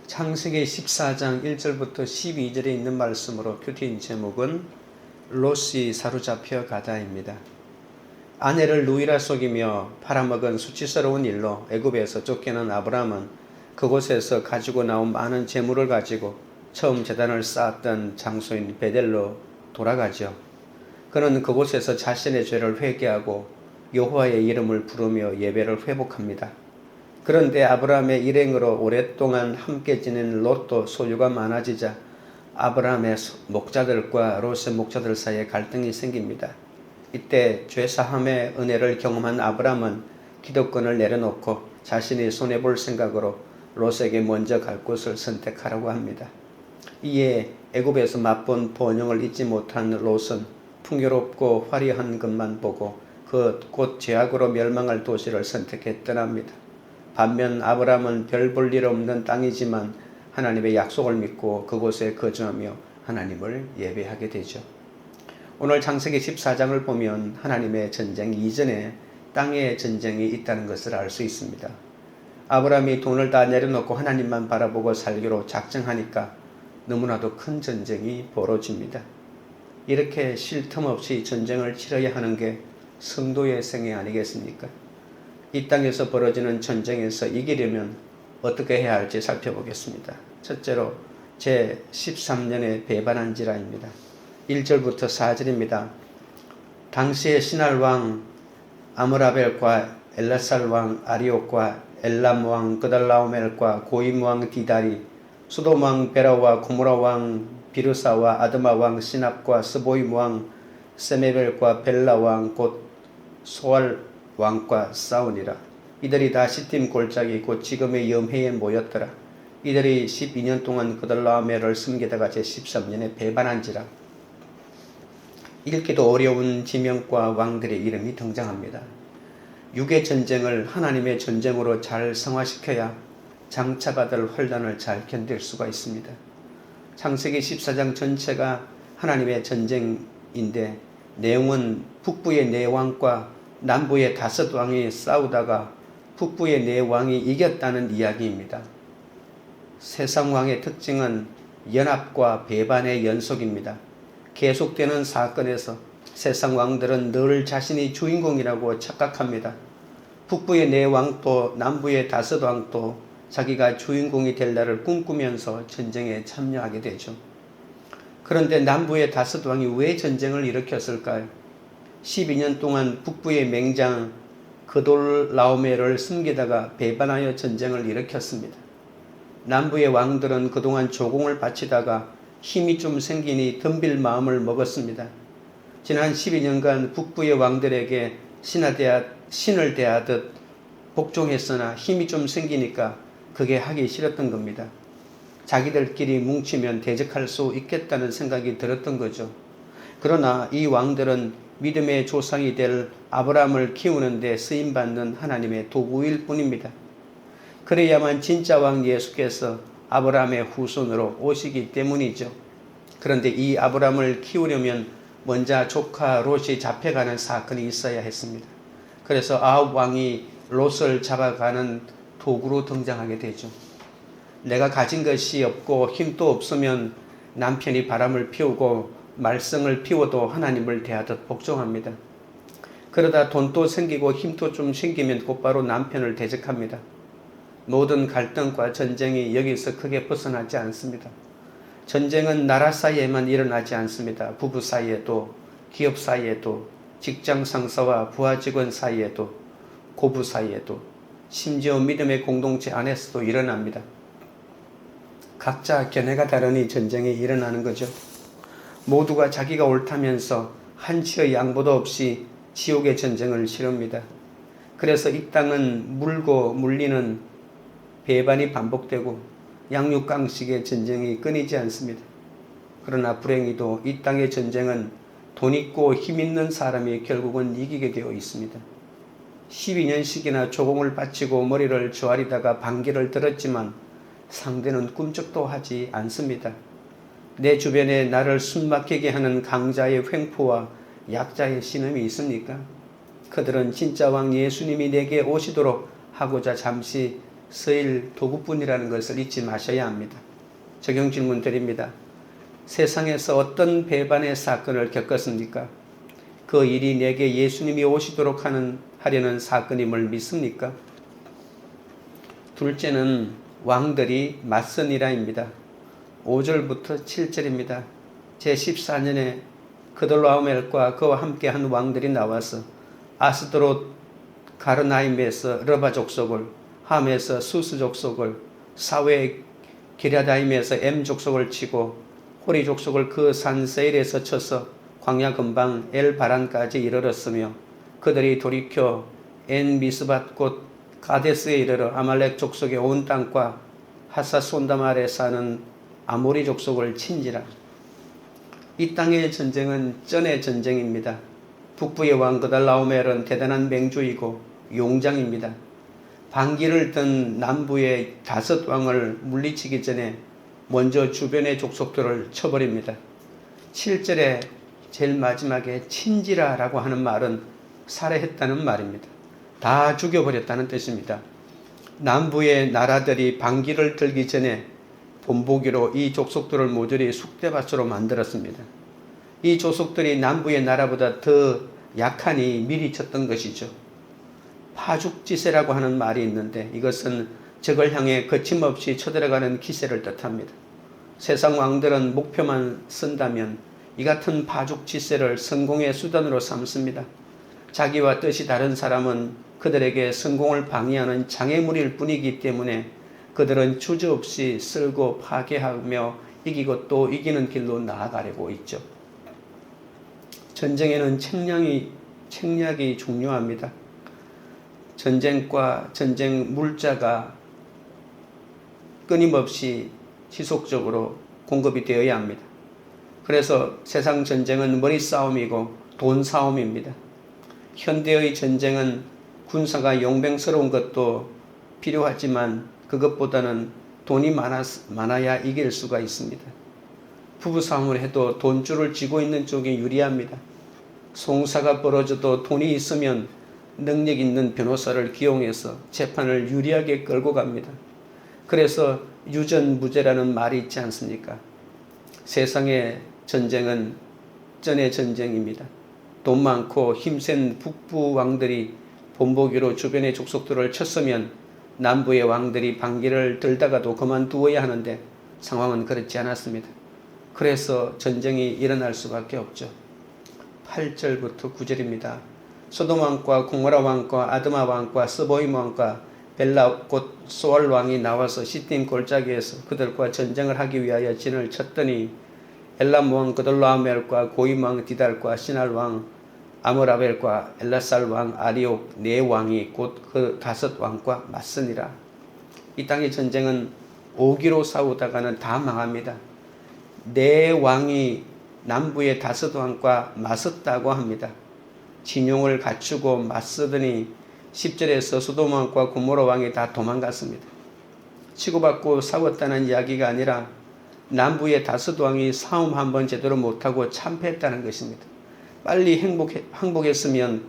창세기 14장 1절부터 12절에 있는 말씀으로 큐티인 제목은 롯이 사로잡혀 가다입니다. 아내를 누이라 속이며 팔아먹은 수치스러운 일로 애굽에서 쫓겨난 아브라함은 그곳에서 가지고 나온 많은 재물을 가지고 처음 제단을 쌓았던 장소인 베델로 돌아가죠. 그는 그곳에서 자신의 죄를 회개하고 여호와의 이름을 부르며 예배를 회복합니다. 그런데 아브라함의 일행으로 오랫동안 함께 지낸 롯도 소유가 많아지자 아브라함의 목자들과 롯의 목자들 사이에 갈등이 생깁니다. 이때 죄사함의 은혜를 경험한 아브라함은 기득권을 내려놓고 자신이 손해볼 생각으로 롯에게 먼저 갈 곳을 선택하라고 합니다. 이에 애굽에서 맛본 번영을 잊지 못한 롯은 풍요롭고 화려한 것만 보고 그 곧 죄악으로 멸망할 도시를 선택해 떠납니다. 반면 아브라함은 별 볼 일 없는 땅이지만 하나님의 약속을 믿고 그곳에 거주하며 하나님을 예배하게 되죠. 오늘 창세기 14장을 보면 하나님의 전쟁 이전에 땅의 전쟁이 있다는 것을 알 수 있습니다. 아브라함이 돈을 다 내려놓고 하나님만 바라보고 살기로 작정하니까 너무나도 큰 전쟁이 벌어집니다. 이렇게 쉴 틈 없이 전쟁을 치러야 하는 게 성도의 생애 아니겠습니까? 이 땅에서 벌어지는 전쟁에서 이기려면 어떻게 해야 할지 살펴보겠습니다. 첫째로 제13년의 배반한지라입니다. 1절부터 4절입니다. 당시의 신할 왕 아므라벨과 엘라살 왕 아리옥과 엘람 왕 그달라오멜과 고임 왕 디다리, 수돔 왕 베라와 고모라 왕 비르사와 아드마 왕 시납과 스보임 왕 세메벨과 벨라 왕 곧 소알 왕과 싸우니라. 이들이 다 시팀 골짜기 곧 지금의 염해에 모였더라. 이들이 12년 동안 그달라오멜을 섬기다가 제13년에 배반한지라. 읽기도 어려운 지명과 왕들의 이름이 등장합니다. 육의 전쟁을 하나님의 전쟁으로 잘 성화시켜야 장차받을 환난을 잘 견딜 수가 있습니다. 창세기 14장 전체가 하나님의 전쟁인데 내용은 북부의 네 왕과 남부의 5 왕이 싸우다가 북부의 네 왕이 이겼다는 이야기입니다. 세상 왕의 특징은 연합과 배반의 연속입니다. 계속되는 사건에서 세상 왕들은 늘 자신이 주인공이라고 착각합니다. 북부의 네 왕도 남부의 5 왕도 자기가 주인공이 될 날을 꿈꾸면서 전쟁에 참여하게 되죠. 그런데 남부의 5 왕이 왜 전쟁을 일으켰을까요? 12년 동안 북부의 맹장 그돌라오멜을 숨기다가 배반하여 전쟁을 일으켰습니다. 남부의 왕들은 그동안 조공을 바치다가 힘이 좀 생기니 덤빌 마음을 먹었습니다. 지난 12년간 북부의 왕들에게 신을 대하듯 복종했으나 힘이 좀 생기니까 그게 하기 싫었던 겁니다. 자기들끼리 뭉치면 대적할 수 있겠다는 생각이 들었던 거죠. 그러나 이 왕들은 믿음의 조상이 될 아브라함을 키우는 데 쓰임받는 하나님의 도구일 뿐입니다. 그래야만 진짜 왕 예수께서 아브라함의 후손으로 오시기 때문이죠. 그런데 이 아브라함을 키우려면 먼저 조카 롯이 잡혀가는 사건이 있어야 했습니다. 그래서 9 왕이 롯을 잡아가는 도구로 등장하게 되죠. 내가 가진 것이 없고 힘도 없으면 남편이 바람을 피우고 말썽을 피워도 하나님을 대하듯 복종합니다. 그러다 돈도 생기고 힘도 좀 생기면 곧바로 남편을 대적합니다. 모든 갈등과 전쟁이 여기서 크게 벗어나지 않습니다. 전쟁은 나라 사이에만 일어나지 않습니다. 부부 사이에도, 기업 사이에도, 직장 상사와 부하 직원 사이에도, 고부 사이에도, 심지어 믿음의 공동체 안에서도 일어납니다. 각자 견해가 다르니 전쟁이 일어나는 거죠. 모두가 자기가 옳다면서 한치의 양보도 없이 지옥의 전쟁을 치릅니다. 그래서 이 땅은 물고 물리는 배반이 반복되고 양육강식의 전쟁이 끊이지 않습니다. 그러나 불행히도 이 땅의 전쟁은 돈 있고 힘 있는 사람이 결국은 이기게 되어 있습니다. 12년씩이나 조공을 바치고 머리를 조아리다가 반기를 들었지만 상대는 꿈쩍도 하지 않습니다. 내 주변에 나를 숨막히게 하는 강자의 횡포와 약자의 신음이 있습니까? 그들은 진짜 왕 예수님이 내게 오시도록 하고자 잠시 서일 도구뿐이라는 것을 잊지 마셔야 합니다. 적용 질문 드립니다. 세상에서 어떤 배반의 사건을 겪었습니까? 그 일이 내게 예수님이 오시도록 하려는 사건임을 믿습니까? 둘째는 왕들이 맞선이라입니다. 5절부터 7절입니다. 제14년에 그돌라오멜과 그와 함께한 왕들이 나와서 아스드롯 가르나임에서 르바 족속을, 함에서 수스 족속을, 사웨 기랴다임에서 엠 족속을 치고 호리 족속을 그 산 세일에서 쳐서 광야 근방 엘바란까지 이르렀으며 그들이 돌이켜 엔 미스밭 곧 가데스에 이르러 아말렉 족속의 온 땅과 하사손담 아래 사는 아모리 족속을 친지라. 이 땅의 전쟁은 쩐의 전쟁입니다. 북부의 왕 그달라오멜은 대단한 맹주이고 용장입니다. 반기를 든 남부의 5왕을 물리치기 전에 먼저 주변의 족속들을 쳐버립니다. 7절에 제일 마지막에 친지라라고 하는 말은 살해했다는 말입니다. 다 죽여버렸다는 뜻입니다. 남부의 나라들이 반기를 들기 전에 본보기로 이 족속들을 모조리 쑥대밭으로 만들었습니다. 이 족속들이 남부의 나라보다 더 약하니 미리 쳤던 것이죠. 파죽지세라고 하는 말이 있는데 이것은 적을 향해 거침없이 쳐들어가는 기세를 뜻합니다. 세상 왕들은 목표만 쓴다면 이 같은 파죽지세를 성공의 수단으로 삼습니다. 자기와 뜻이 다른 사람은 그들에게 성공을 방해하는 장애물일 뿐이기 때문에 그들은 주저없이 쓸고 파괴하며 이기고 또 이기는 길로 나아가려고 있죠. 전쟁에는 책략이 중요합니다. 전쟁과 전쟁 물자가 끊임없이 지속적으로 공급이 되어야 합니다. 그래서 세상 전쟁은 머리 싸움이고 돈 싸움입니다. 현대의 전쟁은 군사가 용맹스러운 것도 필요하지만 그것보다는 돈이 많아야 이길 수가 있습니다. 부부싸움을 해도 돈줄을 쥐고 있는 쪽이 유리합니다. 송사가 벌어져도 돈이 있으면 능력 있는 변호사를 기용해서 재판을 유리하게 끌고 갑니다. 그래서 유전무죄라는 말이 있지 않습니까? 세상의 전쟁은 쩐의 전쟁입니다. 돈 많고 힘센 북부 왕들이 본보기로 주변의 족속들을 쳤으면 남부의 왕들이 반기를 들다가도 그만두어야 하는데 상황은 그렇지 않았습니다. 그래서 전쟁이 일어날 수밖에 없죠. 8절부터 9절입니다. 소돔 왕과 고모라 왕과 아드마 왕과 스보임 왕과 벨라 곧 소알 왕이 나와서 시딤 골짜기에서 그들과 전쟁을 하기 위하여 진을 쳤더니 엘람 왕 그돌라오멜과 고임 왕 디달과 시날 왕 아므라벨과 엘라살 왕 아리옥 4왕이 곧 그 5왕과 맞으니라. 이 땅의 전쟁은 5기로 싸우다가는 다 망합니다. 4왕이 남부의 5왕과 맞섰다고 합니다. 진용을 갖추고 맞서더니 10절에서 소돔 왕과 고모라 왕이 다 도망갔습니다. 치고받고 싸웠다는 이야기가 아니라 남부의 5왕이 싸움 한번 제대로 못하고 참패했다는 것입니다. 빨리 항복했으면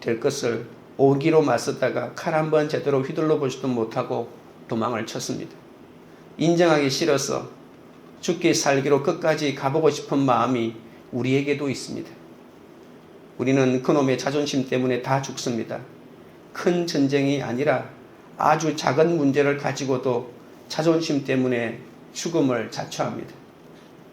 될 것을 5기로 맞섰다가 칼 한번 제대로 휘둘러 보지도 못하고 도망을 쳤습니다. 인정하기 싫어서 죽기 살기로 끝까지 가보고 싶은 마음이 우리에게도 있습니다. 우리는 그놈의 자존심 때문에 다 죽습니다. 큰 전쟁이 아니라 아주 작은 문제를 가지고도 자존심 때문에 죽음을 자초합니다.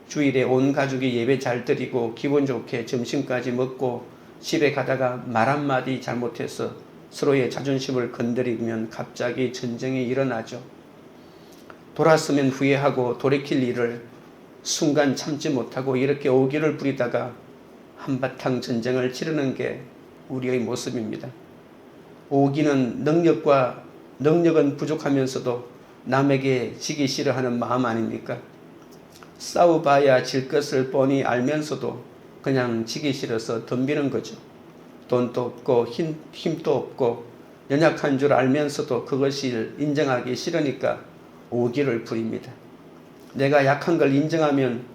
주일에 온 가족이 예배 잘 드리고 기분 좋게 점심까지 먹고 집에 가다가 말 한마디 잘못해서 서로의 자존심을 건드리면 갑자기 전쟁이 일어나죠. 돌았으면 후회하고 돌이킬 일을 순간 참지 못하고 이렇게 오기를 부리다가 한바탕 전쟁을 치르는 게 우리의 모습입니다. 오기는 능력은 부족하면서도 남에게 지기 싫어하는 마음 아닙니까? 싸워봐야 질 것을 뻔히 알면서도 그냥 지기 싫어서 덤비는 거죠. 돈도 없고 힘도 없고 연약한 줄 알면서도 그것을 인정하기 싫으니까 오기를 부립니다. 내가 약한 걸 인정하면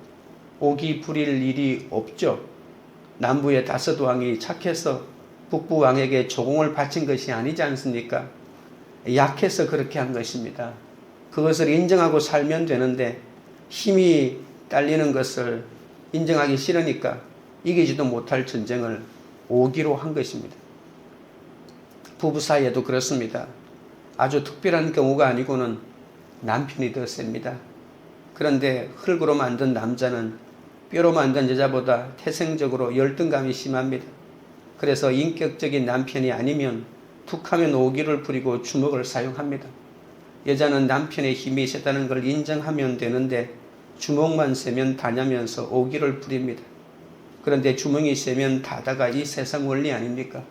오기 부릴 일이 없죠. 남부의 5왕이 착해서 북부 왕에게 조공을 바친 것이 아니지 않습니까? 약해서 그렇게 한 것입니다. 그것을 인정하고 살면 되는데 힘이 딸리는 것을 인정하기 싫으니까 이기지도 못할 전쟁을 오기로 한 것입니다. 부부 사이에도 그렇습니다. 아주 특별한 경우가 아니고는 남편이 더 셉니다. 그런데 흙으로 만든 남자는 뼈로 만든 여자보다 태생적으로 열등감이 심합니다. 그래서 인격적인 남편이 아니면 툭하면 오기를 부리고 주먹을 사용합니다. 여자는 남편의 힘이 세다는 걸 인정하면 되는데 주먹만 세면 다냐면서 오기를 부립니다. 그런데 주먹이 세면 다다가 이 세상 원리 아닙니까?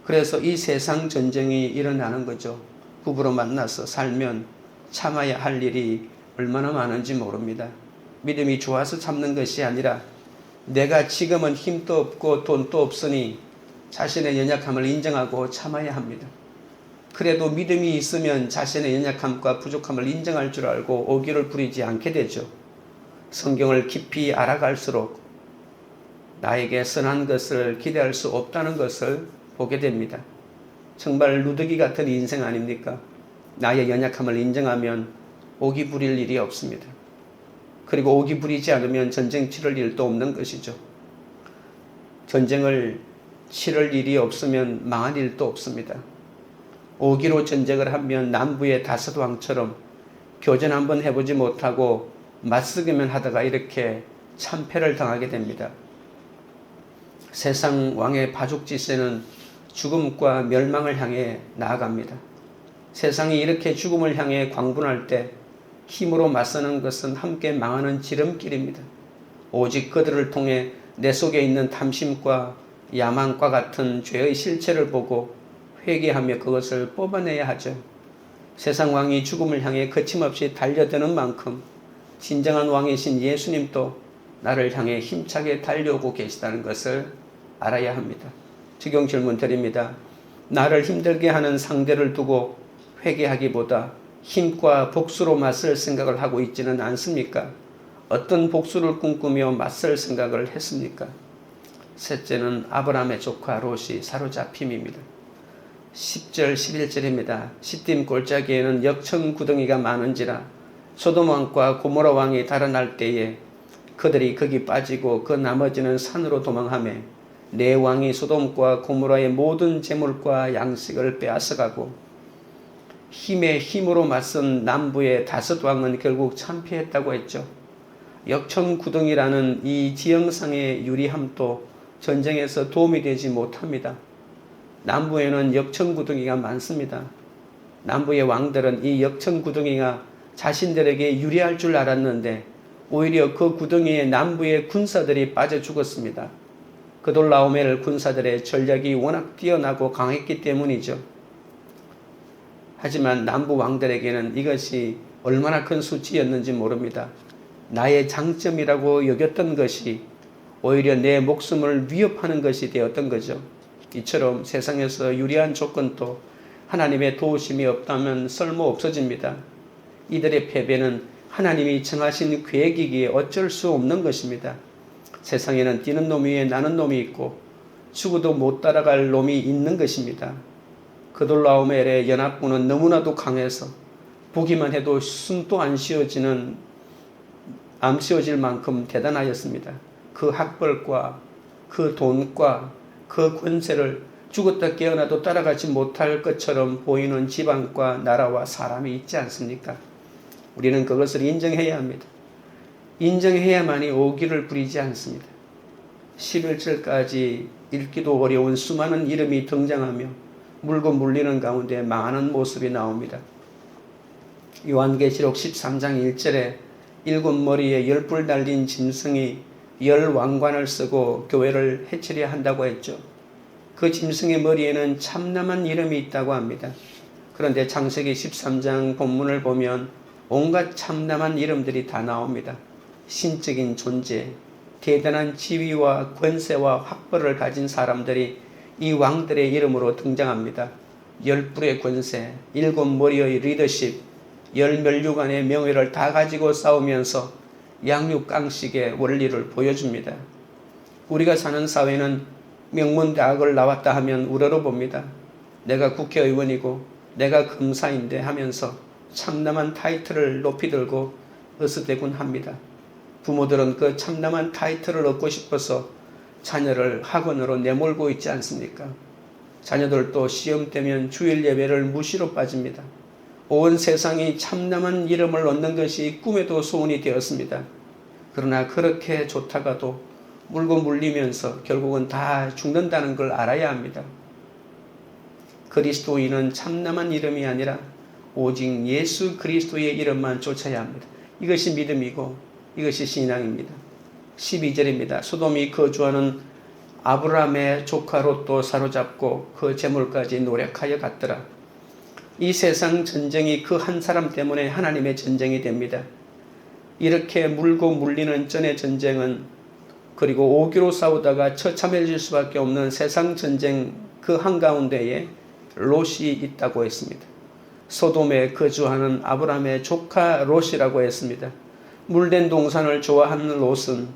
그래서 이 세상 전쟁이 일어나는 거죠. 부부로 만나서 살면 참아야 할 일이 얼마나 많은지 모릅니다. 믿음이 좋아서 참는 것이 아니라 내가 지금은 힘도 없고 돈도 없으니 자신의 연약함을 인정하고 참아야 합니다. 그래도 믿음이 있으면 자신의 연약함과 부족함을 인정할 줄 알고 오기를 부리지 않게 되죠. 성경을 깊이 알아갈수록 나에게 선한 것을 기대할 수 없다는 것을 보게 됩니다. 정말 누더기 같은 인생 아닙니까? 나의 연약함을 인정하면 오기 부릴 일이 없습니다. 그리고 오기 부리지 않으면 전쟁 치를 일도 없는 것이죠. 전쟁을 치를 일이 없으면 망할 일도 없습니다. 오기로 전쟁을 하면 남부의 다섯왕처럼 교전 한번 해보지 못하고 맞서기만 하다가 이렇게 참패를 당하게 됩니다. 세상 왕의 바죽지세는 죽음과 멸망을 향해 나아갑니다. 세상이 이렇게 죽음을 향해 광분할 때 힘으로 맞서는 것은 함께 망하는 지름길입니다. 오직 그들을 통해 내 속에 있는 탐심과 야망과 같은 죄의 실체를 보고 회개하며 그것을 뽑아내야 하죠. 세상 왕이 죽음을 향해 거침없이 달려드는 만큼 진정한 왕이신 예수님도 나를 향해 힘차게 달려오고 계시다는 것을 알아야 합니다. 적용 질문 드립니다. 나를 힘들게 하는 상대를 두고 회개하기보다 힘과 복수로 맞설 생각을 하고 있지는 않습니까? 어떤 복수를 꿈꾸며 맞설 생각을 했습니까? 셋째는 아브라함의 조카 롯이 사로잡힘입니다. 10절 11절입니다. 시딤 골짜기에는 역청구덩이가 많은지라 소돔 왕과 고모라 왕이 달아날 때에 그들이 거기 빠지고 그 나머지는 산으로 도망하며 내 왕이 소돔과 고모라의 모든 재물과 양식을 빼앗아가고 힘에 힘으로 맞선 남부의 다섯 왕은 결국 참패했다고 했죠. 역청구덩이라는 이 지형상의 유리함도 전쟁에서 도움이 되지 못합니다. 남부에는 역청구덩이가 많습니다. 남부의 왕들은 이 역청구덩이가 자신들에게 유리할 줄 알았는데 오히려 그 구덩이에 남부의 군사들이 빠져 죽었습니다. 그돌라오멜 군사들의 전략이 워낙 뛰어나고 강했기 때문이죠. 하지만 남부 왕들에게는 이것이 얼마나 큰 수치였는지 모릅니다. 나의 장점이라고 여겼던 것이 오히려 내 목숨을 위협하는 것이 되었던 거죠. 이처럼 세상에서 유리한 조건도 하나님의 도우심이 없다면 쓸모 없어집니다. 이들의 패배는 하나님이 정하신 계획이기에 어쩔 수 없는 것입니다. 세상에는 뛰는 놈 위에 나는 놈이 있고 죽어도 못 따라갈 놈이 있는 것입니다. 그돌라오멜의 연합군은 너무나도 강해서 보기만 해도 숨도 안 쉬어질 만큼 대단하였습니다. 그 학벌과 그 돈과 그 권세를 죽었다 깨어나도 따라가지 못할 것처럼 보이는 지방과 나라와 사람이 있지 않습니까? 우리는 그것을 인정해야 합니다. 인정해야만이 오기를 부리지 않습니다. 11절까지 읽기도 어려운 수많은 이름이 등장하며 물고 물리는 가운데 망하는 모습이 나옵니다. 요한계시록 13장 1절에 7머리에 10뿔 달린 짐승이 10왕관을 쓰고 교회를 해치려 한다고 했죠. 그 짐승의 머리에는 참남한 이름이 있다고 합니다. 그런데 창세기 13장 본문을 보면 온갖 참남한 이름들이 다 나옵니다. 신적인 존재, 대단한 지위와 권세와 학벌을 가진 사람들이 이 왕들의 이름으로 등장합니다. 10뿔의 권세, 7머리의 리더십, 10멸류관의 명예를 다 가지고 싸우면서 양육강식의 원리를 보여줍니다. 우리가 사는 사회는 명문대학을 나왔다 하면 우러러봅니다. 내가 국회의원이고 내가 검사인데 하면서 참남한 타이틀을 높이 들고 으스대군 합니다. 부모들은 그 참남한 타이틀을 얻고 싶어서 자녀를 학원으로 내몰고 있지 않습니까? 자녀들도 시험 때면 주일 예배를 무시로 빠집니다. 온 세상이 참남한 이름을 얻는 것이 꿈에도 소원이 되었습니다. 그러나 그렇게 좋다가도 물고 물리면서 결국은 다 죽는다는 걸 알아야 합니다. 그리스도인은 참남한 이름이 아니라 오직 예수 그리스도의 이름만 쫓아야 합니다. 이것이 믿음이고 이것이 신앙입니다. 12절입니다. 소돔이 거주하는 아브라함의 조카 롯도 사로잡고 그 재물까지 노력하여 갔더라. 이 세상 전쟁이 그 한 사람 때문에 하나님의 전쟁이 됩니다. 이렇게 물고 물리는 전의 전쟁은, 그리고 오기로 싸우다가 처참해질 수밖에 없는 세상 전쟁 그 한가운데에 롯이 있다고 했습니다. 소돔에 거주하는 아브라함의 조카 롯이라고 했습니다. 물된 동산을 좋아하는 롯은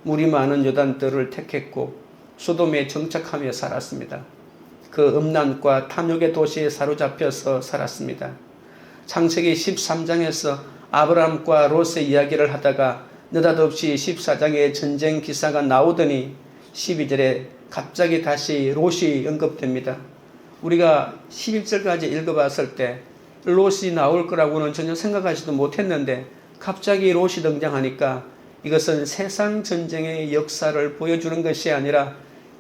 물이 많은 요단들을 택했고 소돔에 정착하며 살았습니다. 그 음란과 탐욕의 도시에 사로잡혀서 살았습니다. 창세기 13장에서 아브라함과 롯의 이야기를 하다가 느닷없이 14장의 전쟁 기사가 나오더니 12절에 갑자기 다시 롯이 언급됩니다. 우리가 11절까지 읽어봤을 때 롯이 나올 거라고는 전혀 생각하지도 못했는데 갑자기 롯이 등장하니까 이것은 세상 전쟁의 역사를 보여주는 것이 아니라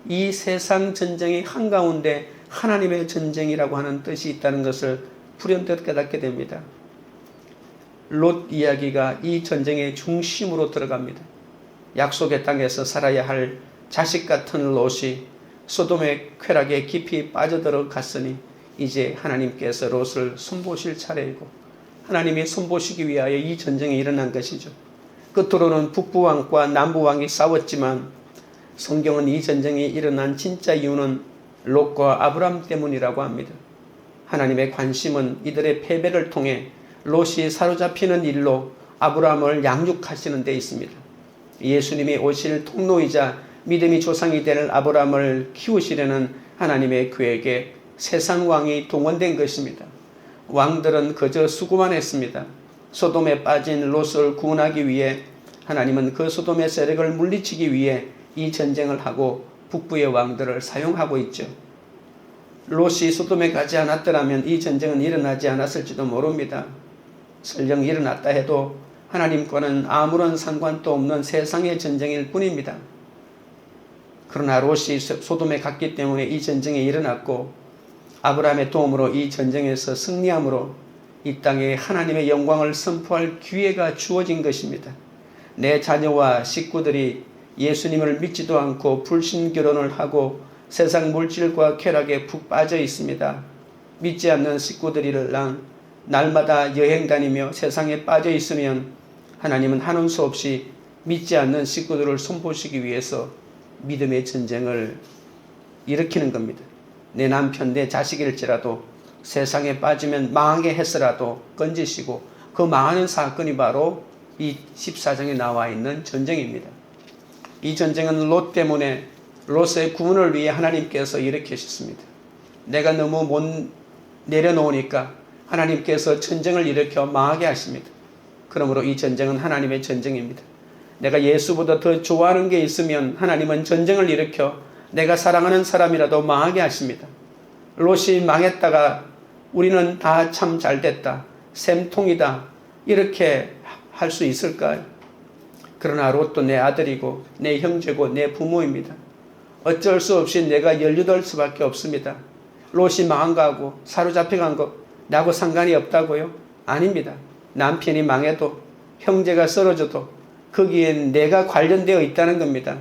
이 세상 전쟁의 한가운데 하나님의 전쟁이라고 하는 뜻이 있다는 것을 불현듯 깨닫게 됩니다. 롯 이야기가 이 전쟁의 중심으로 들어갑니다. 약속의 땅에서 살아야 할 자식 같은 롯이 소돔의 쾌락에 깊이 빠져들어갔으니 이제 하나님께서 롯을 손보실 차례이고 하나님이 손보시기 위하여 이 전쟁이 일어난 것이죠. 끝으로는 북부왕과 남부왕이 싸웠지만 성경은 이 전쟁이 일어난 진짜 이유는 롯과 아브람 때문이라고 합니다. 하나님의 관심은 이들의 패배를 통해 롯이 사로잡히는 일로 아브람을 양육하시는 데 있습니다. 예수님이 오실 통로이자 믿음이 조상이 될 아브람을 키우시려는 하나님의 계획에 세상 왕이 동원된 것입니다. 왕들은 그저 수고만 했습니다. 소돔에 빠진 롯을 구원하기 위해 하나님은 그 소돔의 세력을 물리치기 위해 이 전쟁을 하고 북부의 왕들을 사용하고 있죠. 롯이 소돔에 가지 않았더라면 이 전쟁은 일어나지 않았을지도 모릅니다. 설령 일어났다 해도 하나님과는 아무런 상관도 없는 세상의 전쟁일 뿐입니다. 그러나 롯이 소돔에 갔기 때문에 이 전쟁이 일어났고 아브라함의 도움으로 이 전쟁에서 승리함으로 이 땅에 하나님의 영광을 선포할 기회가 주어진 것입니다. 내 자녀와 식구들이 예수님을 믿지도 않고 불신결혼을 하고 세상 물질과 쾌락에 푹 빠져 있습니다. 믿지 않는 식구들이랑 날마다 여행 다니며 세상에 빠져 있으면 하나님은 하는 수 없이 믿지 않는 식구들을 손보시기 위해서 믿음의 전쟁을 일으키는 겁니다. 내 남편, 내 자식일지라도 세상에 빠지면 망하게 했으라도 건지시고 그 망하는 사건이 바로 이 14장에 나와 있는 전쟁입니다. 이 전쟁은 롯 때문에 롯의 구원을 위해 하나님께서 일으키셨습니다. 내가 너무 못 내려놓으니까 하나님께서 전쟁을 일으켜 망하게 하십니다. 그러므로 이 전쟁은 하나님의 전쟁입니다. 내가 예수보다 더 좋아하는 게 있으면 하나님은 전쟁을 일으켜 내가 사랑하는 사람이라도 망하게 하십니다. 롯이 망했다가 우리는 다 참 잘됐다, 샘통이다 이렇게 할 수 있을까요? 그러나 롯도 내 아들이고 내 형제고 내 부모입니다. 어쩔 수 없이 내가 연루될 수밖에 없습니다. 롯이 망한 거하고 사로잡혀간 거 나하고 상관이 없다고요? 아닙니다. 남편이 망해도 형제가 쓰러져도 거기엔 내가 관련되어 있다는 겁니다.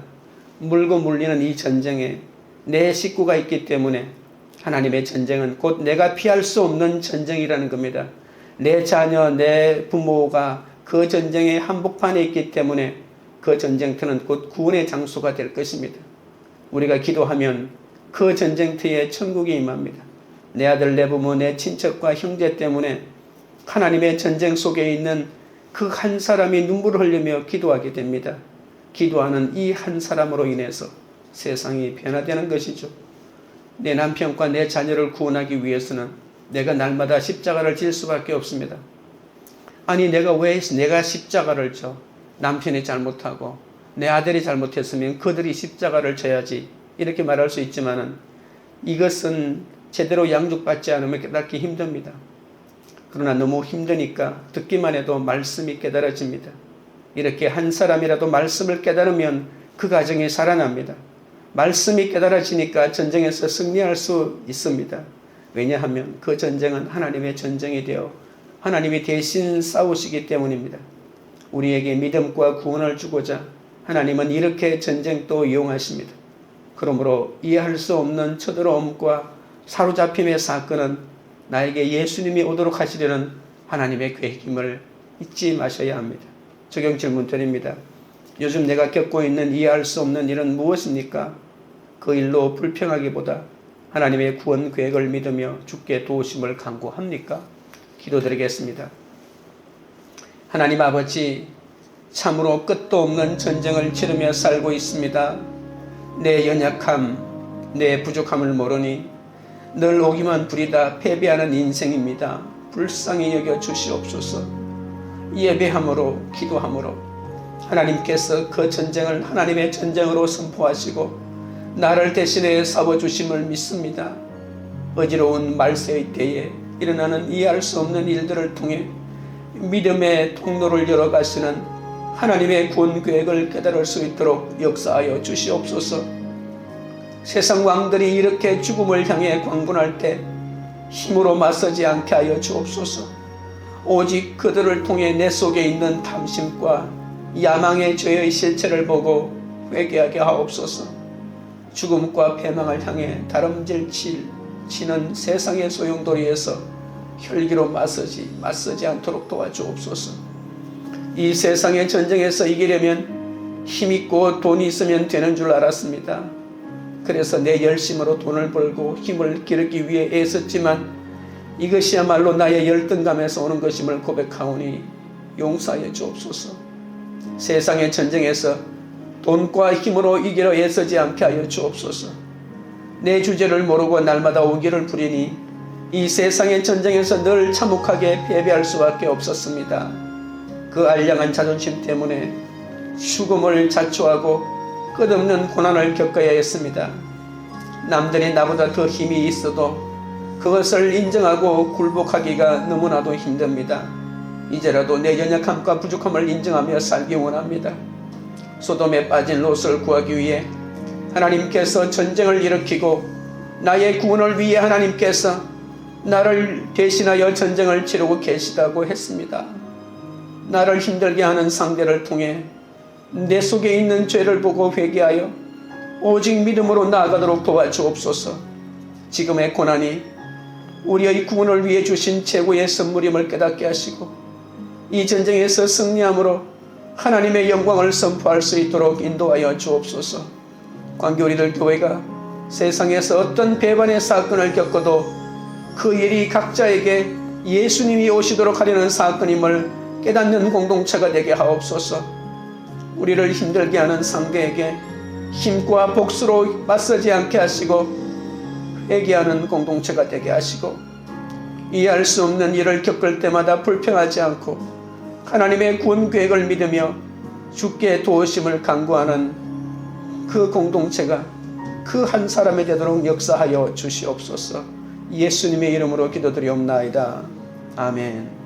물고 물리는 이 전쟁에 내 식구가 있기 때문에 하나님의 전쟁은 곧 내가 피할 수 없는 전쟁이라는 겁니다. 내 자녀, 내 부모가 그 전쟁의 한복판에 있기 때문에 그 전쟁터는 곧 구원의 장소가 될 것입니다. 우리가 기도하면 그 전쟁터에 천국이 임합니다. 내 아들, 내 부모, 내 친척과 형제 때문에 하나님의 전쟁 속에 있는 그 한 사람이 눈물을 흘리며 기도하게 됩니다. 기도하는 이 한 사람으로 인해서 세상이 변화되는 것이죠. 내 남편과 내 자녀를 구원하기 위해서는 내가 날마다 십자가를 질 수밖에 없습니다. 아니 왜 내가 십자가를 져? 남편이 잘못하고 내 아들이 잘못했으면 그들이 십자가를 져야지 이렇게 말할 수 있지만은 이것은 제대로 양육받지 않으면 깨닫기 힘듭니다. 그러나 너무 힘드니까 듣기만 해도 말씀이 깨달아집니다. 이렇게 한 사람이라도 말씀을 깨달으면 그 가정이 살아납니다. 말씀이 깨달아지니까 전쟁에서 승리할 수 있습니다. 왜냐하면 그 전쟁은 하나님의 전쟁이 되어 하나님이 대신 싸우시기 때문입니다. 우리에게 믿음과 구원을 주고자 하나님은 이렇게 전쟁도 이용하십니다. 그러므로 이해할 수 없는 쳐들어옴과 사로잡힘의 사건은 나에게 예수님이 오도록 하시려는 하나님의 계획임을 잊지 마셔야 합니다. 적용 질문 드립니다. 요즘 내가 겪고 있는 이해할 수 없는 일은 무엇입니까? 그 일로 불평하기보다 하나님의 구원 계획을 믿으며 주께 도우심을 간구합니까? 기도드리겠습니다. 하나님 아버지, 참으로 끝도 없는 전쟁을 치르며 살고 있습니다. 내 연약함, 내 부족함을 모르니 늘 오기만 부리다 패배하는 인생입니다. 불쌍히 여겨 주시옵소서. 예배함으로 기도함으로 하나님께서 그 전쟁을 하나님의 전쟁으로 선포하시고 나를 대신해 싸워주심을 믿습니다. 어지러운 말세의 때에 일어나는 이해할 수 없는 일들을 통해 믿음의 통로를 열어가시는 하나님의 구원 계획을 깨달을 수 있도록 역사하여 주시옵소서. 세상 왕들이 이렇게 죽음을 향해 광분할 때 힘으로 맞서지 않게 하여 주옵소서. 오직 그들을 통해 내 속에 있는 탐심과 야망의 죄의 실체를 보고 회개하게 하옵소서. 죽음과 패망을 향해 다름질 치는 세상의 소용돌이에서 혈기로 맞서지 않도록 도와주옵소서. 이 세상의 전쟁에서 이기려면 힘있고 돈이 있으면 되는 줄 알았습니다. 그래서 내 열심으로 돈을 벌고 힘을 기르기 위해 애썼지만 이것이야말로 나의 열등감에서 오는 것임을 고백하오니 용서하여 주옵소서. 세상의 전쟁에서 돈과 힘으로 이기려 애쓰지 않게 하여 주옵소서. 내 주제를 모르고 날마다 오기를 부리니 이 세상의 전쟁에서 늘 참혹하게 패배할 수밖에 없었습니다. 그 알량한 자존심 때문에 죽음을 자초하고 끝없는 고난을 겪어야 했습니다. 남들이 나보다 더 힘이 있어도 그것을 인정하고 굴복하기가 너무나도 힘듭니다. 이제라도 내 연약함과 부족함을 인정하며 살기 원합니다. 소돔에 빠진 롯을 구하기 위해 하나님께서 전쟁을 일으키고 나의 구원을 위해 하나님께서 나를 대신하여 전쟁을 치르고 계시다고 했습니다. 나를 힘들게 하는 상대를 통해 내 속에 있는 죄를 보고 회개하여 오직 믿음으로 나아가도록 도와주옵소서. 지금의 고난이 우리의 구원을 위해 주신 최고의 선물임을 깨닫게 하시고 이 전쟁에서 승리함으로 하나님의 영광을 선포할 수 있도록 인도하여 주옵소서. 광교리들 교회가 세상에서 어떤 배반의 사건을 겪어도 그 일이 각자에게 예수님이 오시도록 하려는 사건임을 깨닫는 공동체가 되게 하옵소서. 우리를 힘들게 하는 상대에게 힘과 복수로 맞서지 않게 하시고 회개하는 공동체가 되게 하시고 이해할 수 없는 일을 겪을 때마다 불평하지 않고 하나님의 구원 계획을 믿으며 주께 도우심을 간구하는 그 공동체가 그 한 사람이 되도록 역사하여 주시옵소서. 예수님의 이름으로 기도드리옵나이다. 아멘.